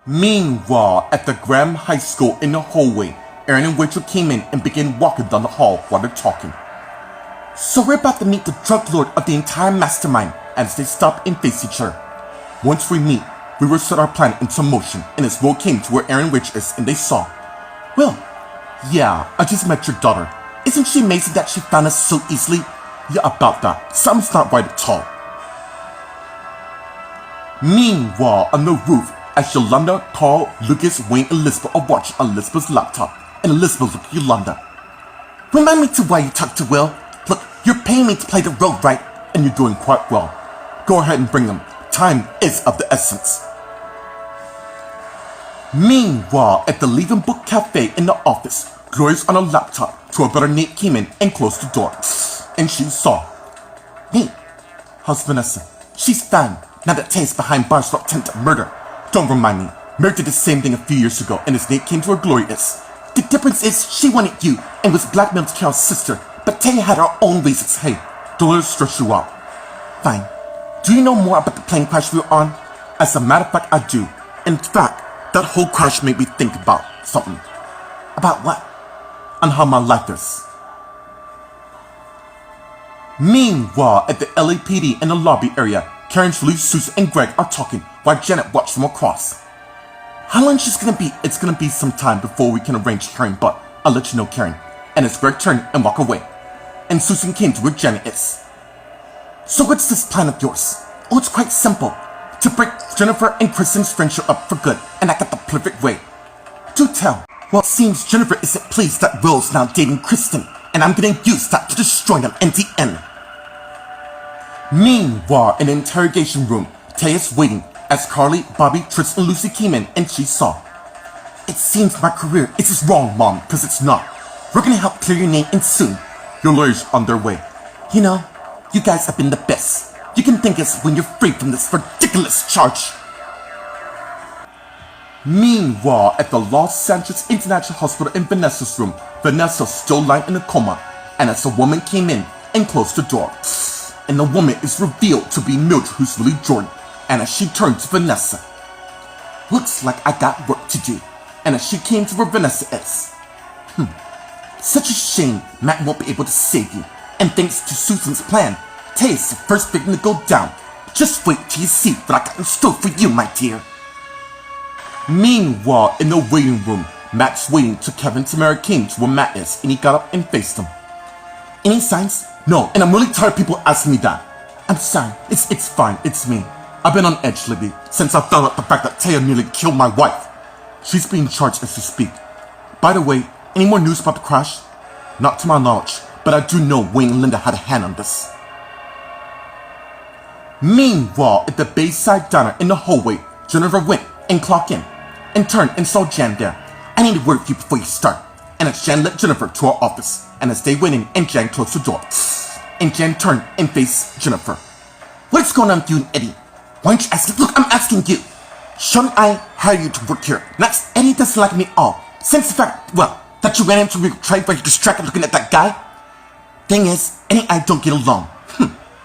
Meanwhile, at the Graham High School in the hallway, Aaron and Rachel came in and began walking down the hall while they're talking. So we're about to meet the drug lord of the entire mastermind as they stop and face each other. Once we meet, we will set our plan into motion, and as Will came to where Aaron and Rachel is and they saw, Will, yeah, I just met your daughter. Isn't she amazing that she found us so easily? Yeah, about that. Something's not right at all. Meanwhile, on the roof, as Yolanda, Carl, Lucas, Wayne, and Elizabeth are watching on Elizabeth's laptop, and Elizabeth looks at Yolanda. Remind me to why you talk to Will. Look, you're paying me to play the role, right? And you're doing quite well. Go ahead and bring them. Time is of the essence. Meanwhile, at the Leaving Book Cafe in the office, Gloria's on a laptop to her brother Nate came in and closed the door. And she saw, Nate, how's Vanessa? She's fine, now that Tay's behind bars for attempted murder. Don't remind me, Mary did the same thing a few years ago, and as Nate came to her, Gloria is. The difference is she wanted you and was blackmailed to kill her sister, but Tay had her own reasons. Hey, don't let her stress you out. Fine. Do you know more about the plane crash we were on? As a matter of fact, I do. In fact, that whole crash made me think about something. About what? On how my life is. Meanwhile, at the LAPD in the lobby area, Karen, Julie, Susan, and Greg are talking while Janet watched from across. How long is this gonna be? It's gonna be some time before we can arrange Karen, but I'll let you know, Karen. And as Greg turned and walked away, and Susan came to where Janet is. So what's this plan of yours? Oh, it's quite simple. To break Jennifer and Kristen's friendship up for good, and I got the perfect way. Do tell. Well, it seems Jennifer isn't pleased that Will's now dating Kristen, and I'm gonna use that to destroy them in the end. Meanwhile, in the interrogation room, Tay is waiting as Carly, Bobby, Tris, and Lucy came in and she saw. It seems my career is just wrong, Mom, because it's not. We're gonna help clear your name and soon. Your lawyer's on their way. You know, you guys have been the best. You can thank us when you're free from this ridiculous charge. Meanwhile, at the Los Angeles International Hospital in Vanessa's room, Vanessa's still lying in a coma, and as a woman came in and closed the door. And the woman is revealed to be Mildred, who's really Jordan, and as she turned to Vanessa. Looks like I got work to do, and as she came to where Vanessa is. Such a shame Matt won't be able to save you, and thanks to Susan's plan, Tay is the first victim to go down. Just wait till you see what I got in store for you, my dear. Meanwhile, in the waiting room, Matt's waiting till Kevin Tamara came to where Matt is, and he got up and faced him. Any signs? No, and I'm really tired of people asking me that. I'm sorry, it's fine, it's me. I've been on edge lately, since I found out the fact that Taya nearly killed my wife. She's being charged as we speak. By the way, any more news about the crash? Not to my knowledge, but I do know Wayne and Linda had a hand on this. Meanwhile, at the Bayside Diner in the hallway, Jennifer went and clocked in, and turned and saw Jan there. I need a word with you before you start. And as Jan led Jennifer to her office, and as they went in and Jan closed the door, and Jan turned and faced Jennifer. What's going on with you and Eddie? Why don't you ask? Look, I'm asking you. Shouldn't I hire you to work here? Next, Eddie doesn't like me at all. Since the fact, well, that you ran into a trade where you're distracted looking at that guy. Thing is, Eddie and I don't get along.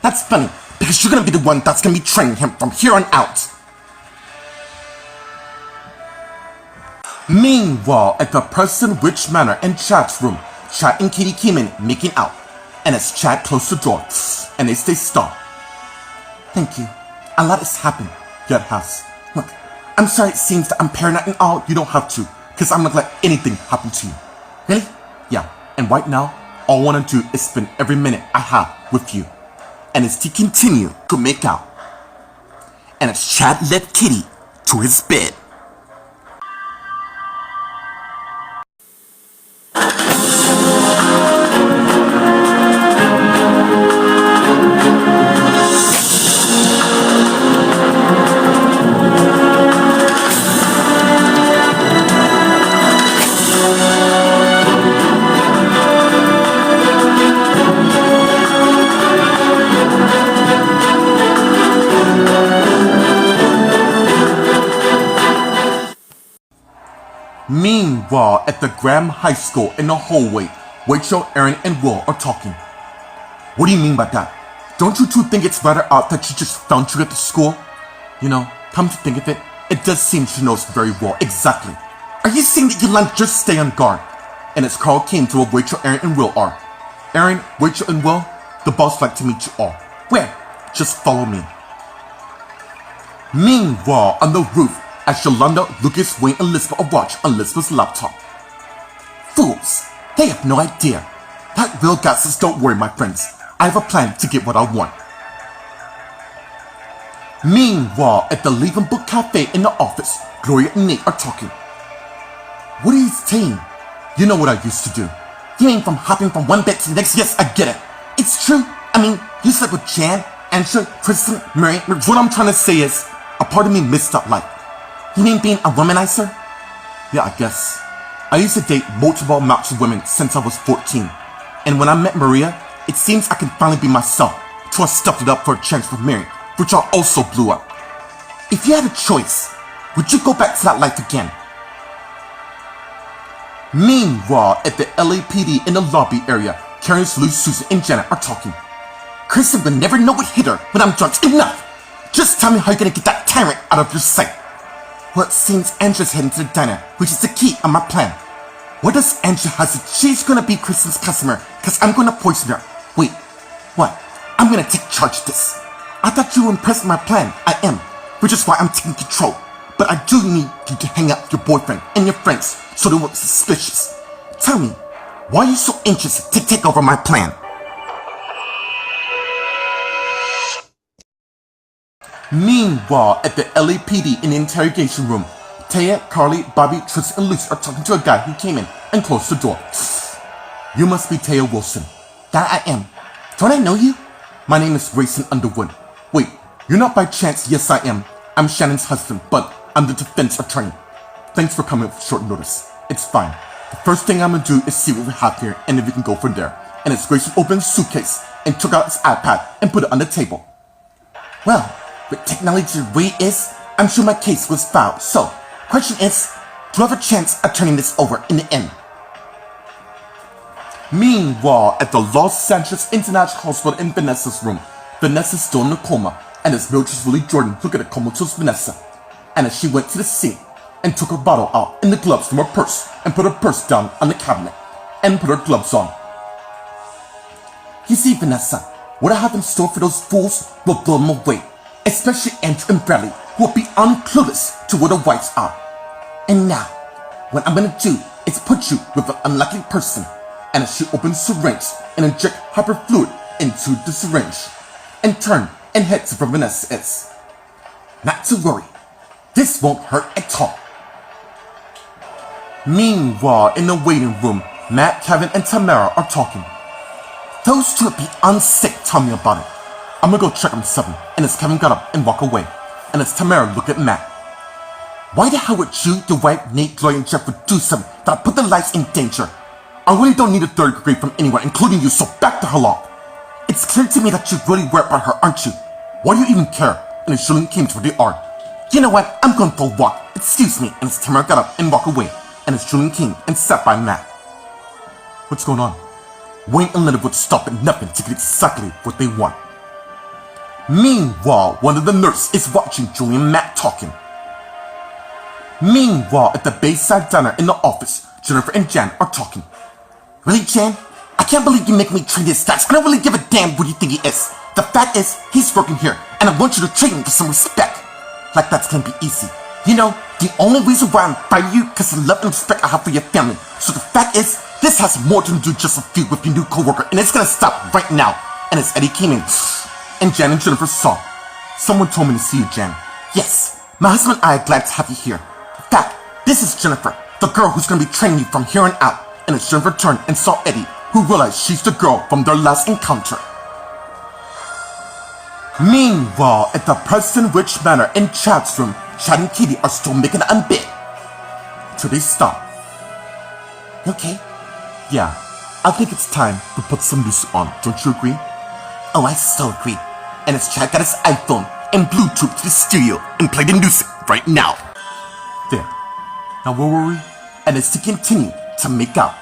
That's funny, because you're gonna be the one that's gonna be training him from here on out. Meanwhile, at the Preston Rich Manor in Chad's room, Chad and Katie came in making out, and as Chad closed the door, and they stay still. Thank you. A lot has happened. Yeah, it has. Look, I'm sorry it seems that I'm paranoid and all. You don't have to, because I'm not gonna let anything happen to you. Really? Yeah, and right now, all I want to do is spend every minute I have with you, and it's to continue to make out. And as Chad led Kitty to his bed. Meanwhile, at the Graham High School in the hallway, Rachel, Aaron, and Will are talking. What do you mean by that? Don't you two think it's rather odd that she just found you at the school? You know, come to think of it, it does seem she knows very well exactly. Are you saying that Yolanda just stay on guard? And as Carl came to where Rachel, Aaron, and Will are. Aaron, Rachel, and Will, the boss would like to meet you all. Where? Just follow me. Meanwhile, on the roof, as Yolanda, Lucas, Wayne, and Elizabeth are watching on Elizabeth's laptop. Fools! They have no idea. That Will got says, don't worry, my friends. I have a plan to get what I want. Meanwhile, at the Leaving Book Cafe in the office, Gloria and Nate are talking. What are you saying? You know what I used to do. You mean from hopping from one bed to the next? Yes, I get it. It's true. I mean, you slept with Jan, Angela, Kristen, Mary. What I'm trying to say is, a part of me missed that life. You mean being a womanizer? Yeah, I guess. I used to date multiple amounts of women since I was 14. And when I met Maria, it seems I can finally be myself, so I stuffed it up for a chance with Mary, which I also blew up. If you had a choice, would you go back to that life again? Meanwhile, at the LAPD in the lobby area, Karen, Lou, Susan, and Janet are talking. Kristen would never know what hit her when I'm drunk. Enough! Just tell me how you're gonna get that tyrant out of your sight. Well, it seems Angela's heading to the diner, which is the key on my plan. What does Angela has it? She's gonna be Kristen's customer, cause I'm gonna poison her. Wait, what? I'm gonna take charge of this. I thought you were impressed with my plan. I am, which is why I'm taking control. But I do need you to hang out with your boyfriend and your friends so they won't be suspicious. Tell me, why are you so anxious to take over my plan? Meanwhile, at the LAPD in the interrogation room, Taya, Carly, Bobby, Tristan, and Lucy are talking to a guy who came in and closed the door. You must be Taya Wilson. That I am. Don't I know you? My name is Grayson Underwood. Wait, you're not by chance? Yes, I am. I'm Shannon's husband, but I'm the defense attorney. Thanks for coming with short notice. It's fine. The first thing I'm gonna do is see what we have here, and if we can go from there. And as Grayson opened his suitcase and took out his iPad and put it on the table. Well, with technology the way it is, I'm sure my case was filed. So, question is, do I have a chance of turning this over in the end? Meanwhile, at the Los Angeles International Hospital in Vanessa's room, Vanessa's still in a coma, and as Mildred's Willie Jordan looked at a comatose Vanessa. And as she went to the sink and took her bottle out and the gloves from her purse and put her purse down on the cabinet and put her gloves on. You see, Vanessa, what I have in store for those fools will blow them away, especially Andrew and Bradley, who will be unclueless to what the whites are. And now, what I'm gonna do is put you with an unlucky person, and as she opens the syringe and inject hyperfluid into the syringe, and turn and head to where Vanessa is. Not to worry, this won't hurt at all. Meanwhile, in the waiting room, Matt, Kevin, and Tamara are talking. Those two would be unsick, tell me about it. I'm gonna go check on 7, and as Kevin got up and walked away, and as Tamara looked at Matt. Why the hell would you, Dwight, Nate, Gloria, and Jeff would do something that would put their lives in danger? I really don't need a third degree from anyone, including you, so back the hell off. It's clear to me that you really worried about her, aren't you? Why do you even care? And as Julian came to where they are. You know what? I'm going for a walk. Excuse me. And as Tamara got up and walked away, and as Julian came and sat by Matt. What's going on? Wayne and Leonard would stop at nothing to get exactly what they want. Meanwhile, one of the nurses is watching Julian and Matt talking. Meanwhile, at the Bayside Diner in the office, Jennifer and Jan are talking. Really, Jan? I can't believe you make me treat this guy. I don't really give a damn what you think he is. The fact is, he's working here, and I want you to treat him with some respect. Like that's gonna be easy. You know, the only reason why I'm fighting you because of the love and respect I have for your family. So the fact is, this has more to do just a feud with your new coworker, and it's gonna stop right now. And as Eddie came in, and Jan and Jennifer saw. Someone told me to see you, Jan. Yes, my husband and I are glad to have you here. In fact, this is Jennifer, the girl who's gonna be training you from here on out. And as Jennifer turned and saw Eddie, who realized she's the girl from their last encounter. Meanwhile, at the Preston Ridge Manor in Chad's room, Chad and Katie are still making an unbid. Till they stop. Okay. Yeah, I think it's time to put some music on, don't you agree? Oh, I so agree. And as Chad got his iPhone and Bluetooth to the stereo and play the music right now. There. Now where were we? And as they continue to make out.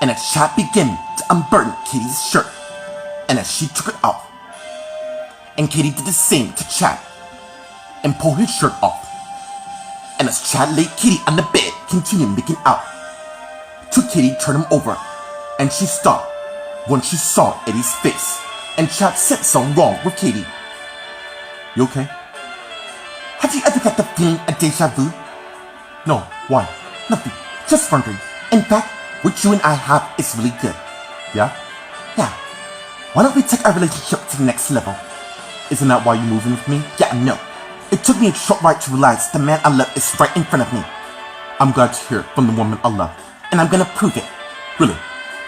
And as Chad began to unburden Katie's shirt. And as she took it off. And Katie did the same to Chad. And pulled his shirt off. and as Chad laid Katie on the bed, continued making out. Took Katie, turned him over, and she stopped when she saw Eddie's face, and Chad said something wrong with Katie. You okay? Have you ever got the feeling of deja vu? No, why? Nothing. Just wondering. In fact, what you and I have is really good. Yeah? Yeah. Why don't we take our relationship to the next level? Isn't that why you're moving with me? Yeah, no. It took me a short while to realize the man I love is right in front of me. I'm glad to hear it from the woman I love, and I'm gonna prove it. Really?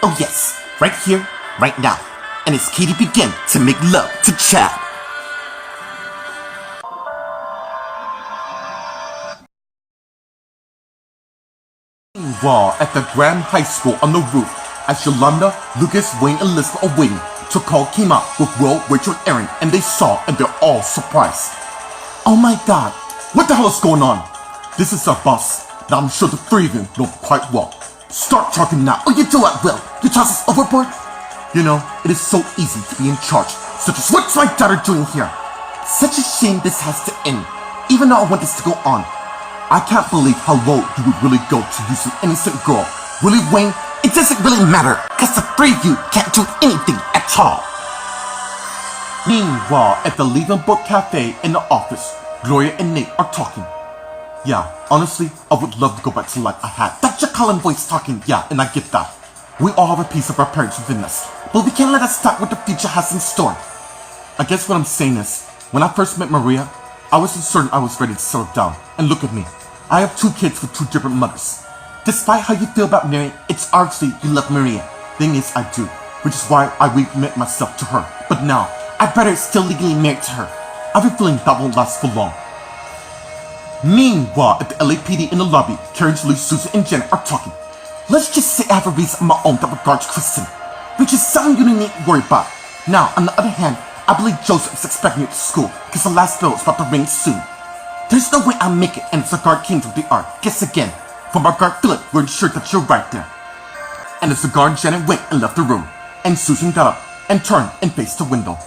Oh yes, right here, right now. And as Katie began to make love to Chad. Meanwhile, at the Graham High School on the roof, as Yolanda, Lucas, Wayne, and Elizabeth are waiting, to call came out with Will, Rachel, and Aaron, and they saw, and they're all surprised. Oh my god, what the hell is going on? This is our boss. Now I'm sure the three of you know quite well. Start talking now, or you do it, Will. You toss us overboard? You know, it is so easy to be in charge, such as what's my daughter doing here? Such a shame this has to end, even though I want this to go on. I can't believe how low you would really go to use an innocent girl. Really, Wayne? It doesn't really matter, cause the three of you can't do anything at all. Meanwhile, at the Leaving Book Cafe in the office, Gloria and Nate are talking. Yeah, honestly, I would love to go back to life I had. That's your Colin voice talking, yeah, and I get that. We all have a piece of our parents within us, but we can't let us stop what the future has in store. I guess what I'm saying is, when I first met Maria, I wasn't certain I was ready to settle down. And look at me, I have 2 kids with 2 different mothers. Despite how you feel about Mary, it's obviously you love Maria. Thing is, I do, which is why I recommit myself to her. But now, I'd better still legally married to her. I have a feeling that won't last for long. Meanwhile, at the LAPD in the lobby, Karen, Louise, Susan, and Janet are talking. Let's just say I have a reason of my own that regards Kristen, which is something you don't need to worry about. Now, on the other hand, I believe Joseph is expecting me to school, because the last bell is about to ring soon. There's no way I'll make it, and it's the guard came to the art. Guess again. From our guard Philip, we're sure that you're right there. And as the guard Janet went and left the room, and Susan got up and turned and faced the window.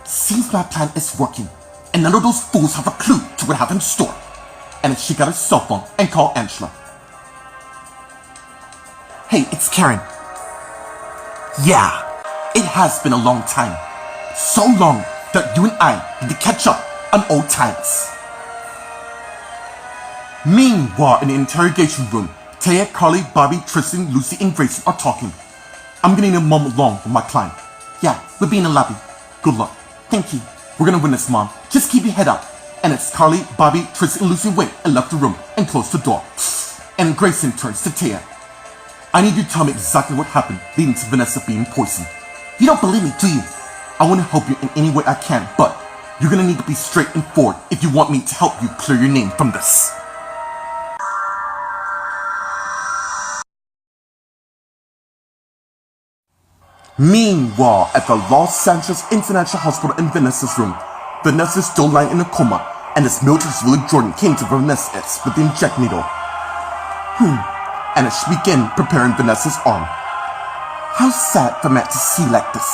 Seems my plan is working, and none of those fools have a clue to what I have in store. And she got her cell phone and called Angela. Hey, it's Karen. Yeah, it has been a long time. So long that you and I need to catch up on old times. Meanwhile, in the interrogation room, Taya, Carly, Bobby, Tristan, Lucy, and Grayson are talking. I'm gonna need a moment long with my client. Yeah, we'll be in the lobby. Good luck. Thank you. We're gonna win this, Mom. Just keep your head up. And as Carly, Bobby, Tristan, and Lucy went and left the room and closed the door. And Grayson turns to Taya. I need you to tell me exactly what happened leading to Vanessa being poisoned. You don't believe me, do you? I want to help you in any way I can, but you're gonna need to be straight and forward if you want me to help you clear your name from this. Meanwhile, at the Los Angeles International Hospital in Vanessa's room, Vanessa is still lying in a coma, and as Mildred Willie Jordan came to Vanessa with the inject needle. And as she began preparing Vanessa's arm. How sad for Matt to see like this,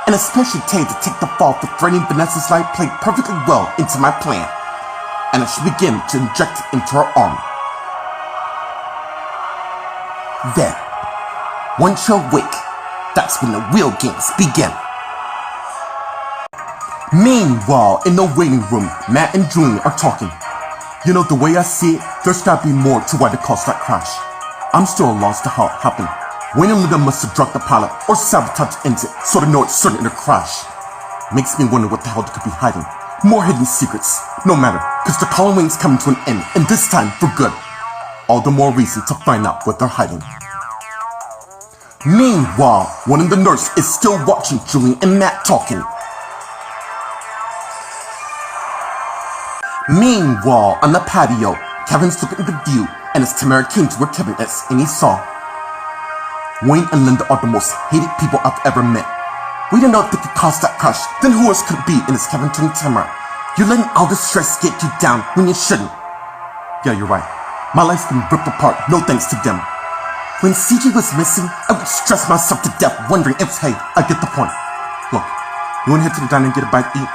and especially Tay to take the fall for threatening Vanessa's life played perfectly well into my plan. And as she began to inject it into her arm. Then, once you're awake, that's when the real games begin. Meanwhile, in the waiting room, Matt and Julian are talking. You know, the way I see it, there's gotta be more to why they caused that crash. I'm still lost to how it happened. Wayne and Linda must have drugged the pilot or sabotaged the engine so they know it's certain to crash. Makes me wonder what the hell they could be hiding. More hidden secrets. No matter, cause the Colin Wing's coming to an end, and this time for good. All the more reason to find out what they're hiding. Meanwhile, one of the nurses is still watching Julian and Matt talking. Meanwhile, on the patio, Kevin's looking at the view, and as Tamara came to where Kevin is, and he saw Wayne and Linda are the most hated people I've ever met. We don't know if they could cause that crash, then who else could it be? And it's Kevin turning Tamara. You're letting all this stress get you down when you shouldn't. Yeah, you're right. My life's been ripped apart, no thanks to them. When CJ was missing, I would stress myself to death wondering if, hey, I get the point. Look, you wanna head to the diner and get a bite to eat?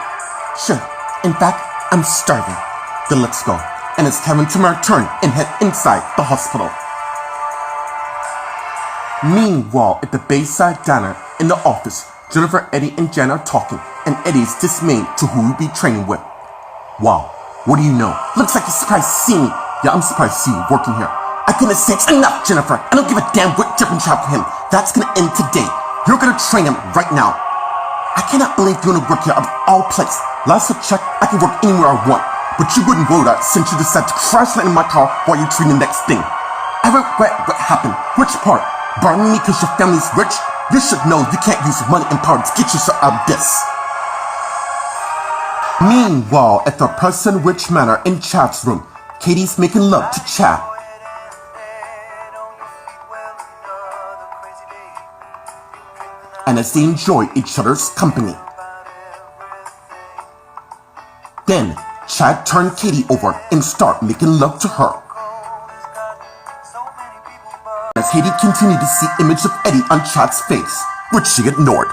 Sure. In fact, I'm starving. Then let's go. and is having to return and head inside the hospital. Meanwhile, at the Bayside Diner in the office, Jennifer, Eddie, and Jen are talking, and Eddie's dismayed to who he'll be training with. Wow, what do you know? Looks like you're surprised to see me. Yeah, I'm surprised to see you working here. I couldn't say it's enough, Jennifer. I don't give a damn what dripping trap for him. That's gonna end today. You're gonna train him right now. I cannot believe you wanna work here of all places. Last I checked, I can work anywhere I want. But you wouldn't roll that since you decided to crash land in my car while you're treating the next thing. I regret what happened. Which part? Burning me because your family's rich? You should know you can't use money and power to get yourself out of this. Meanwhile, at the Person Rich Manor in Chad's room, Katie's making love to Chad. And as they enjoy each other's company. Then, Chad turned Katie over and started making love to her. As Katie continued to see image of Eddie on Chad's face, which she ignored.